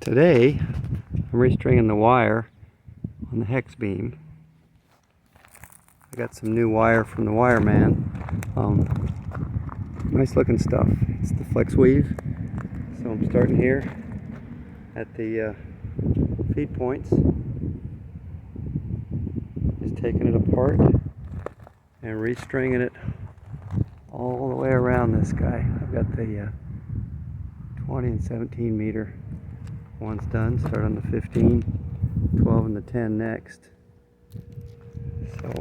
Today, I'm restringing the wire on the hex beam. I got some new wire from the Wireman. Nice looking stuff. It's the flex weave. So I'm starting here at the feed points. Just taking it apart and restringing it all the way around this guy. I've got the 20 and 17 meter one's done. Start on the 15, 12 and the 10 next. So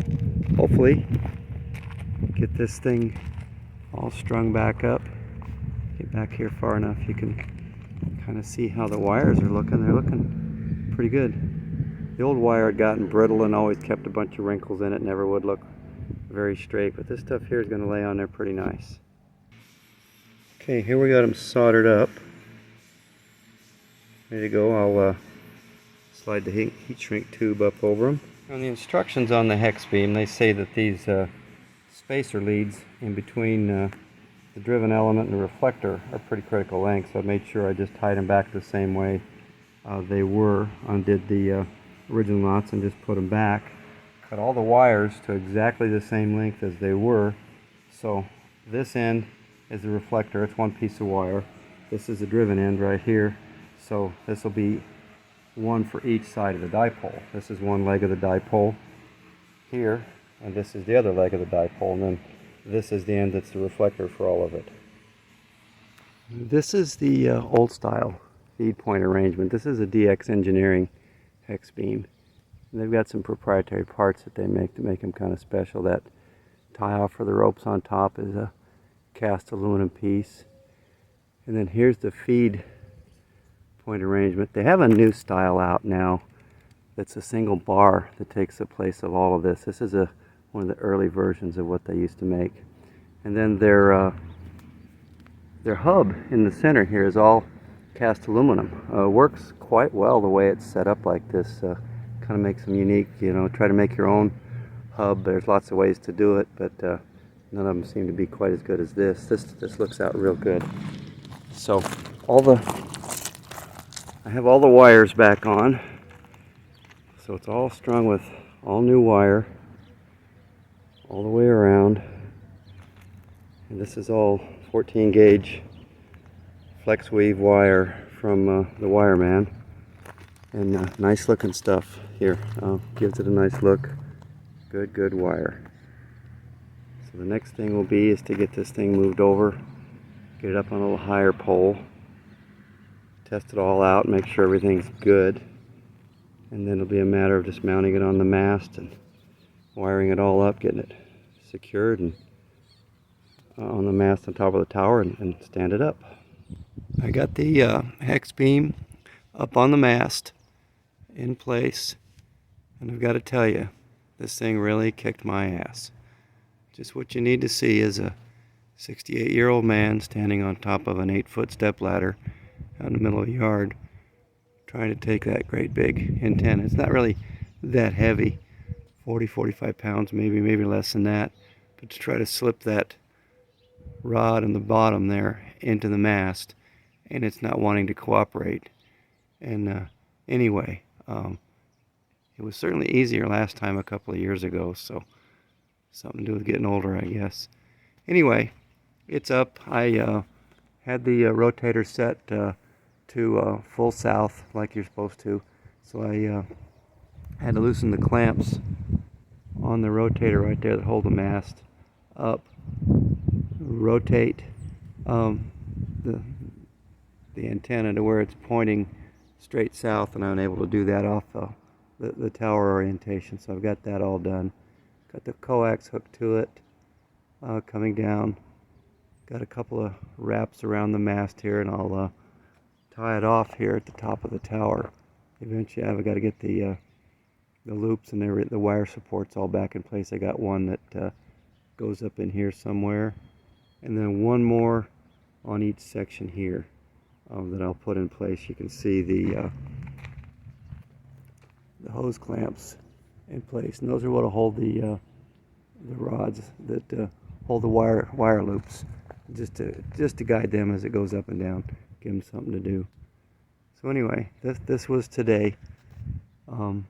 hopefully get this thing all strung back up. Get back here far enough you can kind of see how the wires are looking. They're looking pretty good. The old wire had gotten brittle and always kept a bunch of wrinkles in it. Never would look very straight, but this stuff here is going to lay on there pretty nice. Okay, here we got them soldered up. Ready to go. I'll slide the heat shrink tube up over them. On the instructions on the hex beam, they say that these spacer leads in between the driven element and the reflector are pretty critical length, so I made sure I just tied them back the same way they were. Undid the original knots and just put them back. Cut all the wires to exactly the same length as they were. So this end is the reflector. It's one piece of wire. This is the driven end right here. So this will be one for each side of the dipole. This is one leg of the dipole here, and this is the other leg of the dipole, and then this is the end that's the reflector for all of it. This is the old style feed point arrangement. This is a DX Engineering hex beam. And they've got some proprietary parts that they make to make them kind of special. That tie off for the ropes on top is a cast aluminum piece. And then here's the feed point arrangement. They have a new style out now that's a single bar that takes the place of all of this. This is one of the early versions of what they used to make. And then their hub in the center here is all cast aluminum. Works quite well the way it's set up like this. Kind of makes them unique. You know, try to make your own hub. There's lots of ways to do it, but none of them seem to be quite as good as this. This looks out real good. So I have all the wires back on. So it's all strung with all new wire all the way around. And this is all 14 gauge flex weave wire from the Wireman. And nice looking stuff here. Gives it a nice look. Good wire. So the next thing will be is to get this thing moved over, get it up on a little higher pole, test it all out, make sure everything's good, and then it'll be a matter of just mounting it on the mast and wiring it all up, getting it secured and on the mast on top of the tower and stand it up. I got the hex beam up on the mast in place, and I've got to tell you, this thing really kicked my ass. Just what you need to see is a 68-year-old man standing on top of an 8-foot step ladder out in the middle of the yard trying to take that great big antenna. It's not really that heavy, 40-45 pounds, maybe less than that, but to try to slip that rod in the bottom there into the mast, and it's not wanting to cooperate. And anyway, it was certainly easier last time a couple of years ago, so something to do with getting older, I guess. Anyway, it's up. I had the rotator set to full south like you're supposed to, so I had to loosen the clamps on the rotator right there that hold the mast up, rotate the antenna to where it's pointing straight south, and I'm able to do that off the tower orientation. So I've got that all done. Got the coax hooked to it, coming down. Got a couple of wraps around the mast here, and I'll tie it off here at the top of the tower. Eventually I've got to get the loops and the wire supports all back in place. I got one that goes up in here somewhere, and then one more on each section here that I'll put in place. You can see the hose clamps in place, and those are what will hold the rods that hold the wire loops, just to guide them as it goes up and down, give them something to do. So anyway, this was today, and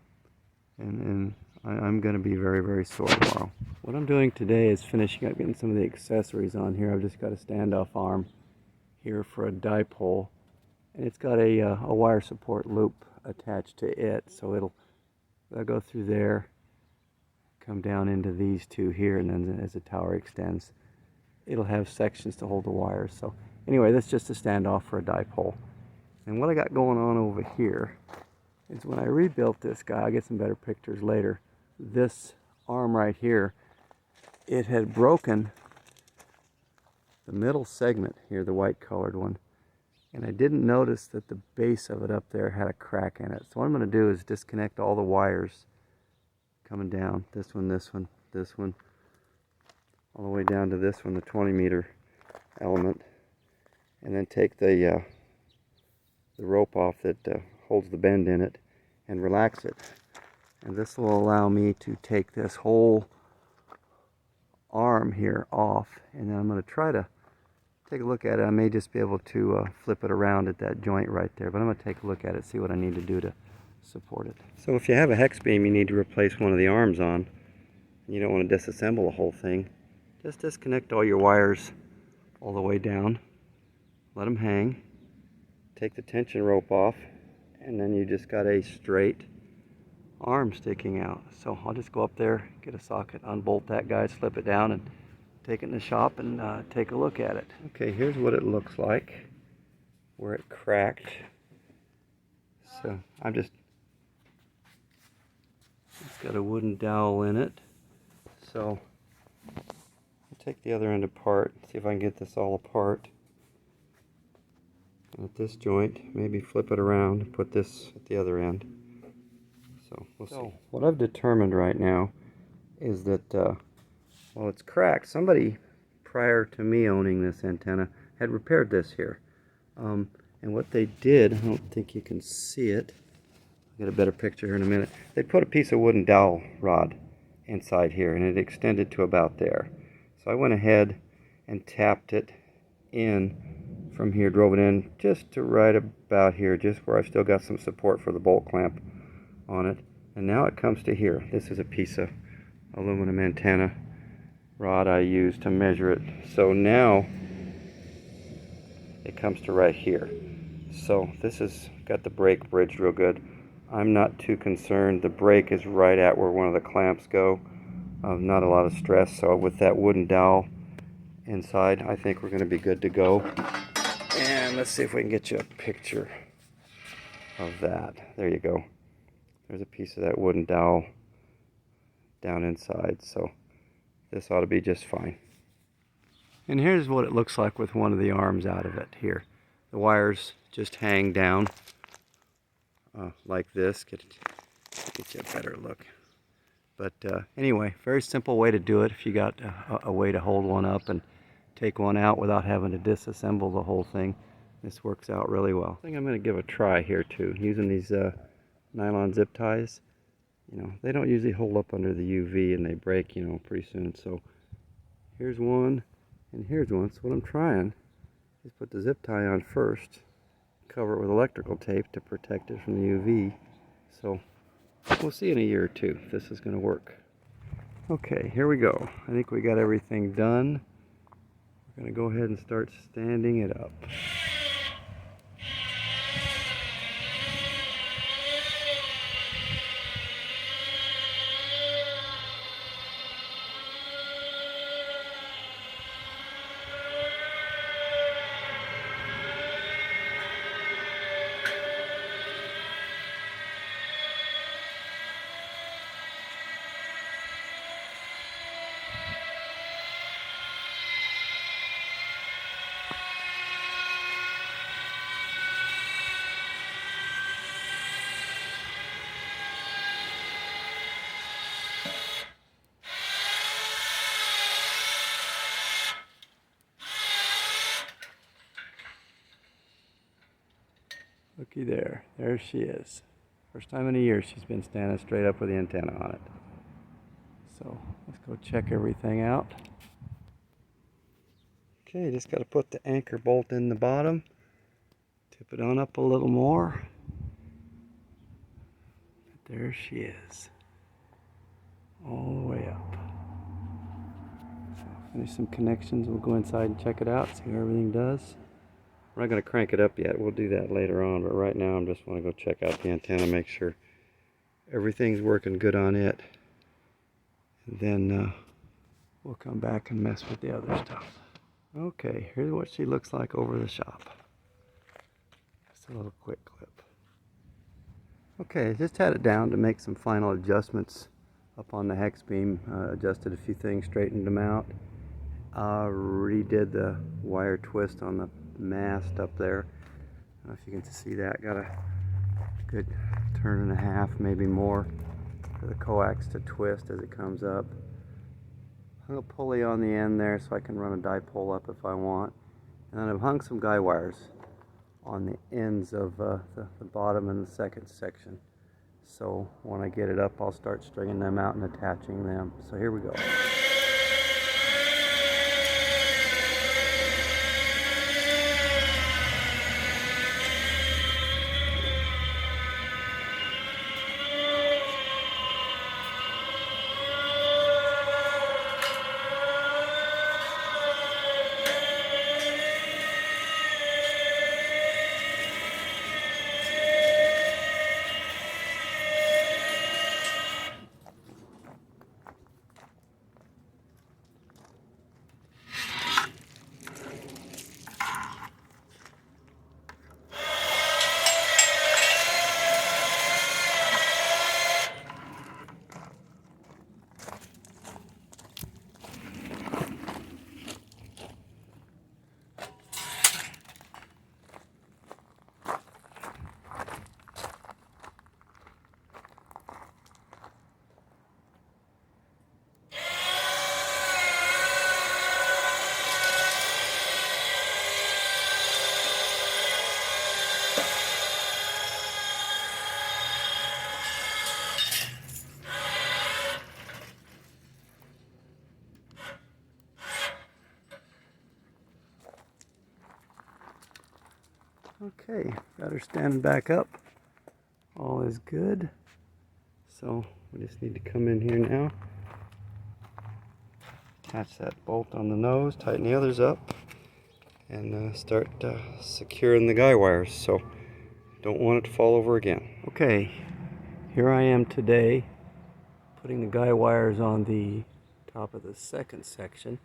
I'm going to be very, very sore tomorrow. What I'm doing today is finishing up getting some of the accessories on here. I've just got a standoff arm here for a dipole, and it's got a wire support loop attached to it, so it'll go through there, come down into these two here, and then as the tower extends, it'll have sections to hold the wires. So anyway, that's just a standoff for a dipole. And what I got going on over here is when I rebuilt this guy, I'll get some better pictures later, this arm right here, it had broken the middle segment here, the white colored one, and I didn't notice that the base of it up there had a crack in it. So what I'm going to do is disconnect all the wires coming down, this one, this one, this one, all the way down to this one, the 20-meter element, and then take the rope off that holds the bend in it and relax it. And this will allow me to take this whole arm here off, and then I'm going to try to take a look at it. I may just be able to flip it around at that joint right there, but I'm going to take a look at it, see what I need to do to support it. So if you have a hex beam you need to replace one of the arms on, and you don't want to disassemble the whole thing, just disconnect all your wires all the way down, let them hang, take the tension rope off, and then you just got a straight arm sticking out. So I'll just go up there, get a socket, unbolt that guy, slip it down, and take it in the shop and take a look at it. Okay, here's what it looks like where it cracked. So it's got a wooden dowel in it. So I'll take the other end apart, see if I can get this all apart. And at this joint, maybe flip it around and put this at the other end. So we'll see. What I've determined right now is that well, it's cracked. Somebody prior to me owning this antenna had repaired this here. And what they did, I don't think you can see it. I'll get a better picture here in a minute. They put a piece of wooden dowel rod inside here, and it extended to about there. So I went ahead and tapped it in from here, drove it in just to right about here, just where I've still got some support for the bolt clamp on it. And now it comes to here. This is a piece of aluminum antenna rod I used to measure it. So now it comes to right here. So this has got the brake bridged real good. I'm not too concerned. The brake is right at where one of the clamps go. Not a lot of stress. So with that wooden dowel inside, I think we're going to be good to go. And let's see if we can get you a picture of that. There you go. There's a piece of that wooden dowel down inside. So this ought to be just fine. And here's what it looks like with one of the arms out of it here. The wires just hang down like this. Get you a better look. But anyway, very simple way to do it if you got a way to hold one up and take one out without having to disassemble the whole thing. This works out really well. I think I'm going to give a try here too, using these nylon zip ties. You know, they don't usually hold up under the UV and they break, you know, pretty soon. So here's one and here's one. So what I'm trying is put the zip tie on first, cover it with electrical tape to protect it from the UV. So we'll see in a year or two if this is going to work. Okay, here we go. I think we got everything done. We're going to go ahead and start standing it up. Looky there. There she is. First time in a year she's been standing straight up with the antenna on it. So let's go check everything out. Okay, just got to put the anchor bolt in the bottom. Tip it on up a little more. There she is. All the way up. So finish some connections. We'll go inside and check it out, see how everything does. We're not going to crank it up yet. We'll do that later on, but right now I just want to go check out the antenna, make sure everything's working good on it. And then we'll come back and mess with the other stuff. Okay, here's what she looks like over the shop. Just a little quick clip. Okay, just had it down to make some final adjustments up on the hex beam. Adjusted a few things, straightened them out. Redid the wire twist on the mast up there. I don't know if you can see that. Got a good turn and a half, maybe more, for the coax to twist as it comes up. Hung a pulley on the end there so I can run a dipole up if I want. And then I've hung some guy wires on the ends of the bottom and the second section. So when I get it up, I'll start stringing them out and attaching them. So here we go. Okay, got her standing back up. All is good. So we just need to come in here now. Attach that bolt on the nose, tighten the others up, and start securing the guy wires. So don't want it to fall over again. Okay, here I am today, putting the guy wires on the top of the second section.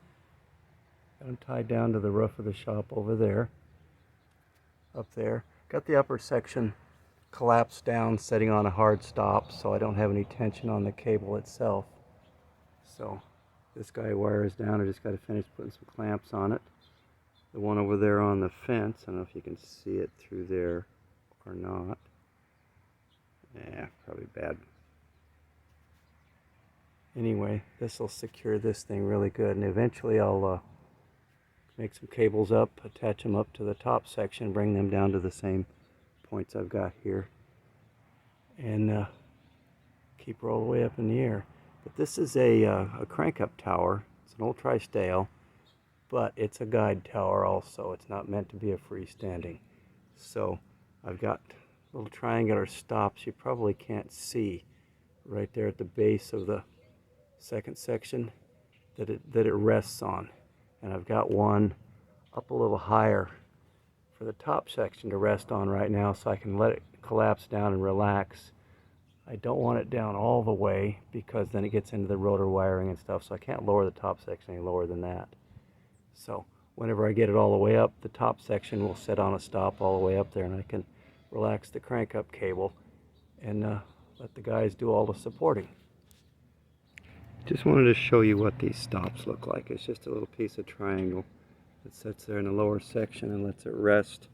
Got them tied down to the roof of the shop over there. Up there. Got the upper section collapsed down, setting on a hard stop so I don't have any tension on the cable itself. So this guy wire is down. I just got to finish putting some clamps on it. The one over there on the fence, I don't know if you can see it through there or not. Yeah, probably bad. Anyway, this will secure this thing really good, and eventually I'll make some cables up, attach them up to the top section, bring them down to the same points I've got here, and keep her all the way up in the air. But this is a crank-up tower. It's an old tri-stale, but it's a guide tower also. It's not meant to be a freestanding. So I've got little triangular stops you probably can't see right there at the base of the second section that it rests on. And I've got one up a little higher for the top section to rest on right now so I can let it collapse down and relax. I don't want it down all the way because then it gets into the rotor wiring and stuff, so I can't lower the top section any lower than that. So whenever I get it all the way up, the top section will set on a stop all the way up there, and I can relax the crank up cable and let the guys do all the supporting. Just wanted to show you what these stops look like. It's just a little piece of triangle that sits there in the lower section and lets it rest,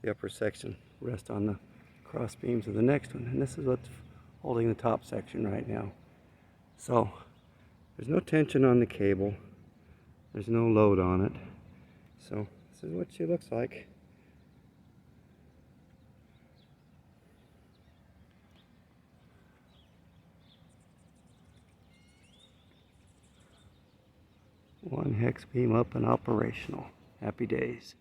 the upper section rest on the cross beams of the next one. And this is what's holding the top section right now. So there's no tension on the cable. There's no load on it. So this is what she looks like. One hex beam up and operational. Happy days.